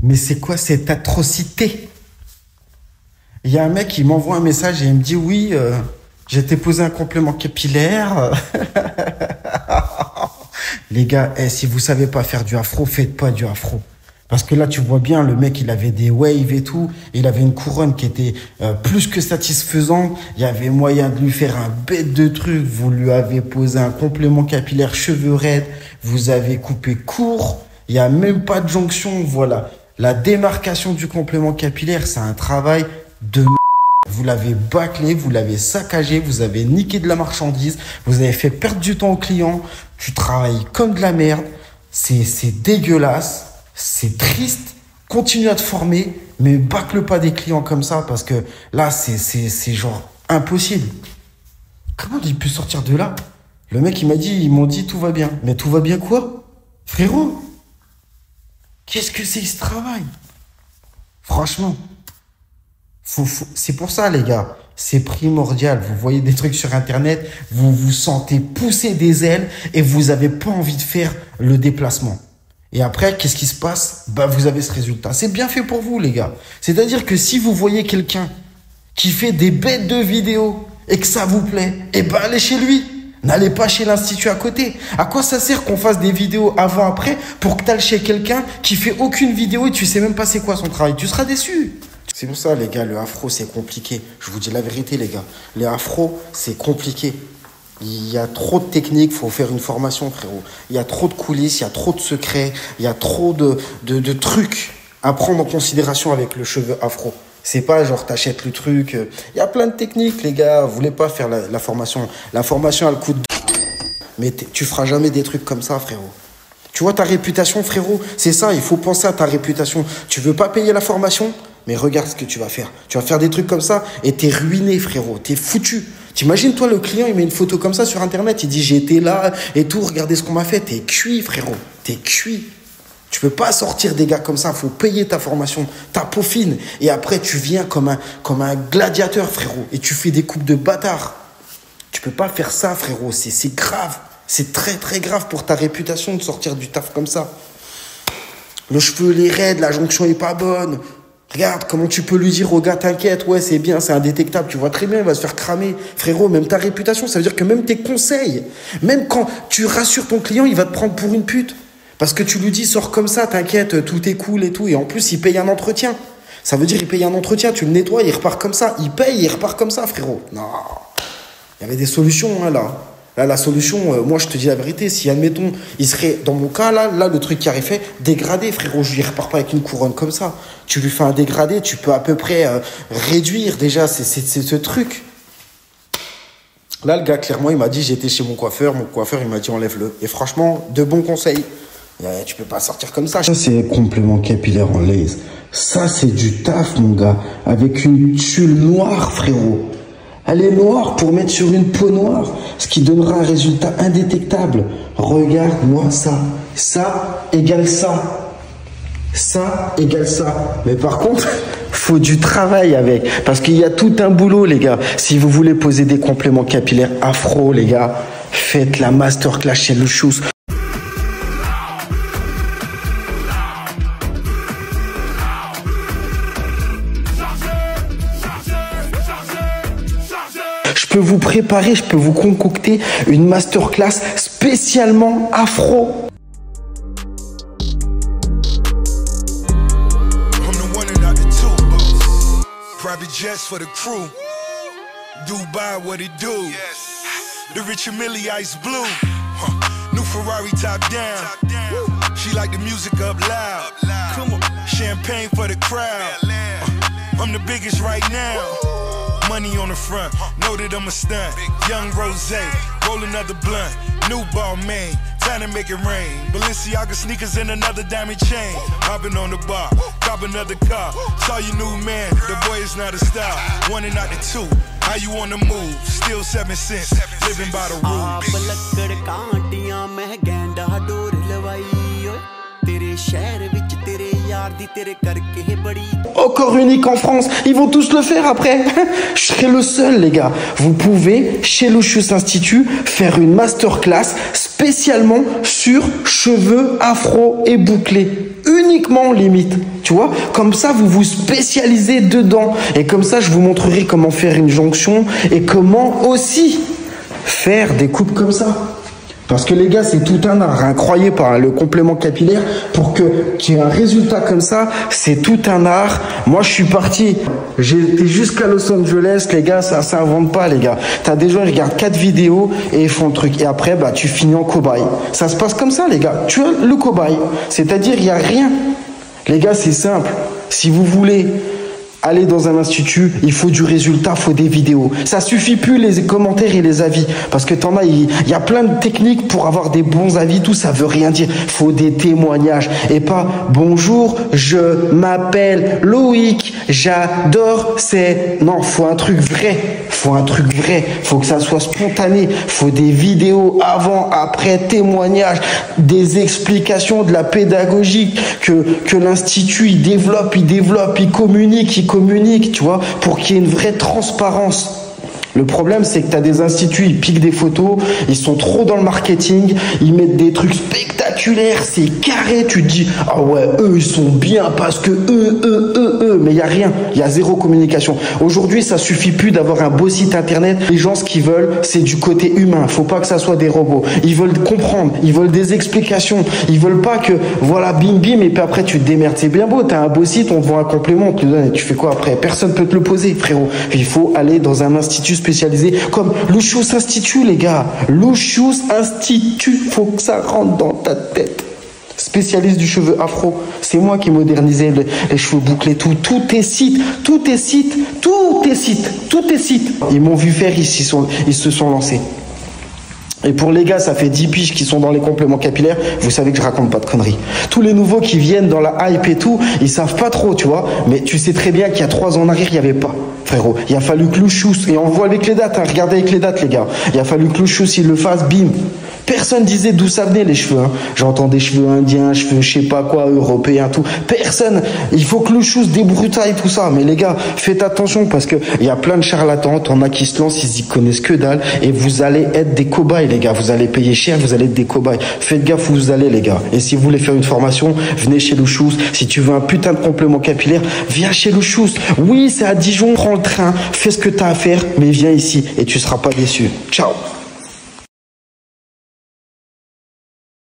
Mais c'est quoi cette atrocité? Il y a un mec qui m'envoie un message et il me dit oui, j'ai été posé un complément capillaire. Les gars, si vous savez pas faire du afro, faites pas du afro. Parce que là, tu vois bien, le mec, il avait des waves et tout. Il avait une couronne qui était plus que satisfaisante. Il y avait moyen de lui faire un bête de truc. Vous lui avez posé un complément capillaire cheveux raides. Vous avez coupé court. Il n'y a même pas de jonction. Voilà. La démarcation du complément capillaire, c'est un travail de m***. Vous l'avez bâclé, vous l'avez saccagé, vous avez niqué de la marchandise, vous avez fait perdre du temps au client. Tu travailles comme de la merde. C'est dégueulasse. C'est triste, continue à te former, mais bâcle pas des clients comme ça parce que là, c'est genre impossible. Comment il peut sortir de là? Le mec, ils m'ont dit tout va bien. Mais tout va bien quoi? Frérot, qu'est-ce que c'est ce travail? Franchement, c'est pour ça les gars, c'est primordial. Vous voyez des trucs sur Internet, vous vous sentez pousser des ailes et vous avez pas envie de faire le déplacement. Et après, qu'est-ce qui se passe? Bah, vous avez ce résultat. C'est bien fait pour vous, les gars. C'est-à-dire que si vous voyez quelqu'un qui fait des bêtes de vidéos et que ça vous plaît, eh ben, allez chez lui. N'allez pas chez l'institut à côté. À quoi ça sert qu'on fasse des vidéos avant-après pour que tu ailles chez quelqu'un qui fait aucune vidéo et tu sais même pas c'est quoi son travail? Tu seras déçu. C'est pour ça, les gars, le afro, c'est compliqué. Je vous dis la vérité, les gars. Le afro, c'est compliqué. Il y a trop de techniques, faut faire une formation, frérot. Il y a trop de coulisses, il y a trop de secrets, il y a trop de trucs à prendre en considération avec le cheveu afro. C'est pas genre t'achètes le truc. Il y a plein de techniques, les gars. Vous voulez pas faire la formation. La formation, elle coûte. Mais tu feras jamais des trucs comme ça, frérot. Tu vois ta réputation, frérot. C'est ça, il faut penser à ta réputation. Tu veux pas payer la formation? Mais regarde ce que tu vas faire. Tu vas faire des trucs comme ça et t'es ruiné, frérot. T'es foutu. T'imagines, toi, le client, il met une photo comme ça sur Internet, il dit j'ai été là et tout, regardez ce qu'on m'a fait. T'es cuit, frérot. T'es cuit. Tu peux pas sortir des gars comme ça. Faut payer ta formation, ta peaufine. Et après, tu viens comme un gladiateur, frérot. Et tu fais des coupes de bâtard. Tu peux pas faire ça, frérot. C'est grave. C'est très, très grave pour ta réputation de sortir du taf comme ça. Le cheveu, les raides, la jonction est pas bonne. Regarde, comment tu peux lui dire au gars, t'inquiète, ouais, c'est bien, c'est indétectable, tu vois très bien, il va se faire cramer. Frérot, même ta réputation, ça veut dire que même tes conseils, même quand tu rassures ton client, il va te prendre pour une pute. Parce que tu lui dis, sors comme ça, t'inquiète, tout est cool et tout. Et en plus, il paye un entretien. Ça veut dire, il paye un entretien, tu le nettoies, il repart comme ça. Il paye, il repart comme ça, frérot. Non. Il y avait des solutions, hein, là. Là, la solution, moi, je te dis la vérité. Si, admettons, il serait, dans mon cas, là, le truc qui aurait fait, dégradé, frérot. Je lui repars pas avec une couronne comme ça. Tu lui fais un dégradé, tu peux à peu près réduire déjà ce truc. Là, le gars, clairement, il m'a dit, j'étais chez mon coiffeur, il m'a dit, enlève-le. Et franchement, de bons conseils. Tu peux pas sortir comme ça. Ça, c'est complément capillaire en lace. Ça, c'est du taf, mon gars. Avec une tulle noire, frérot. Elle est noire pour mettre sur une peau noire, ce qui donnera un résultat indétectable. Regarde-moi ça. Ça égale ça. Ça égale ça. Mais par contre, faut du travail avec. Parce qu'il y a tout un boulot, les gars. Si vous voulez poser des compléments capillaires afro, les gars, faites la masterclass chez le Shoes. Je peux vous préparer, je peux vous concocter une masterclass spécialement afro. Private jets for the crew. Dubai, what it do? The rich and Millie ice blue. New Ferrari top down. She like the music up loud. Come on, champagne for the crowd. I'm the biggest right now. Money on the front, know that I'm a stunt. Young Rose, roll another blunt. New ball man, time to make it rain. Balenciaga sneakers and another diamond chain. Hopping on the bar, cop another car. Saw your new man, the boy is not a star. One and not the two, how you on the move? Still 7 cents, living by the rules. तेरे शहर विच तेरे Encore unique en France, ils vont tous le faire après. Je serai le seul, les gars. Vous pouvez, chez Louchous Institut, faire une masterclass spécialement sur cheveux afro et bouclés. Uniquement, limite. Tu vois, comme ça, vous vous spécialisez dedans. Et comme ça, je vous montrerai comment faire une jonction et comment aussi faire des coupes comme ça. Parce que les gars, c'est tout un art, hein. Croyez pas, hein, le complément capillaire, pour qu'il y ait un résultat comme ça, c'est tout un art. Moi, je suis parti, j'ai été jusqu'à Los Angeles, les gars, ça s'invente pas, les gars. T'as des gens, ils regardent 4 vidéos et ils font le truc. Et après, bah, tu finis en cobaye. Ça se passe comme ça, les gars. Tu es le cobaye. C'est-à-dire, il n'y a rien. Les gars, c'est simple. Si vous voulez aller dans un institut, il faut du résultat, il faut des vidéos. Ça suffit plus les commentaires et les avis. Parce que t'en as, il y a plein de techniques pour avoir des bons avis, tout ça veut rien dire. Il faut des témoignages. Et pas bonjour, je m'appelle Loïc, j'adore c'est. Non, faut un truc vrai. Faut un truc vrai. Faut que ça soit spontané. Faut des vidéos avant, après, témoignages, des explications, de la pédagogie que l'institut il développe, il communique, tu vois, pour qu'il y ait une vraie transparence. Le problème, c'est que tu as des instituts, ils piquent des photos, ils sont trop dans le marketing, ils mettent des trucs spectaculaires, c'est carré, tu te dis, ah ouais, eux, ils sont bien parce que eux, mais il n'y a rien, il y a zéro communication. Aujourd'hui, ça suffit plus d'avoir un beau site internet. Les gens, ce qu'ils veulent, c'est du côté humain. Faut pas que ça soit des robots. Ils veulent comprendre, ils veulent des explications, ils veulent pas que, voilà, bim, bim, et puis après, tu te démerdes. C'est bien beau, tu as un beau site, on te vend un complément, on te le donne, et tu fais quoi après? Personne peut te le poser, frérot. Il faut aller dans un institut spécialisé comme Louchous Institut, les gars. Louchous Institut, faut que ça rentre dans ta tête. Spécialiste du cheveu afro, c'est moi qui modernisais les cheveux bouclés, tout est site. Ils m'ont vu faire, ils se sont lancés. Et pour les gars, ça fait 10 piges qui sont dans les compléments capillaires, vous savez que je raconte pas de conneries. Tous les nouveaux qui viennent dans la hype et tout, ils savent pas trop, tu vois. Mais tu sais très bien qu'il y a 3 ans en arrière, il y avait pas, frérot. Il a fallu que Louchous, et on voit avec les dates, hein, regardez avec les dates, les gars. Il a fallu que Louchous, il le fasse, bim. Personne disait d'où ça venait les cheveux. Hein. J'entends des cheveux indiens, cheveux je sais pas quoi, européens, tout. Personne. Il faut que Louchous débroutaille tout ça. Mais les gars, faites attention parce que il y a plein de charlatans. T'en as qui se lancent, ils y connaissent que dalle. Et vous allez être des cobayes, les gars. Vous allez payer cher, vous allez être des cobayes. Faites gaffe où vous allez, les gars. Et si vous voulez faire une formation, venez chez Louchous. Si tu veux un putain de complément capillaire, viens chez Louchous. Oui, c'est à Dijon. Prends le train, fais ce que t'as à faire, mais viens ici et tu seras pas déçu. Ciao.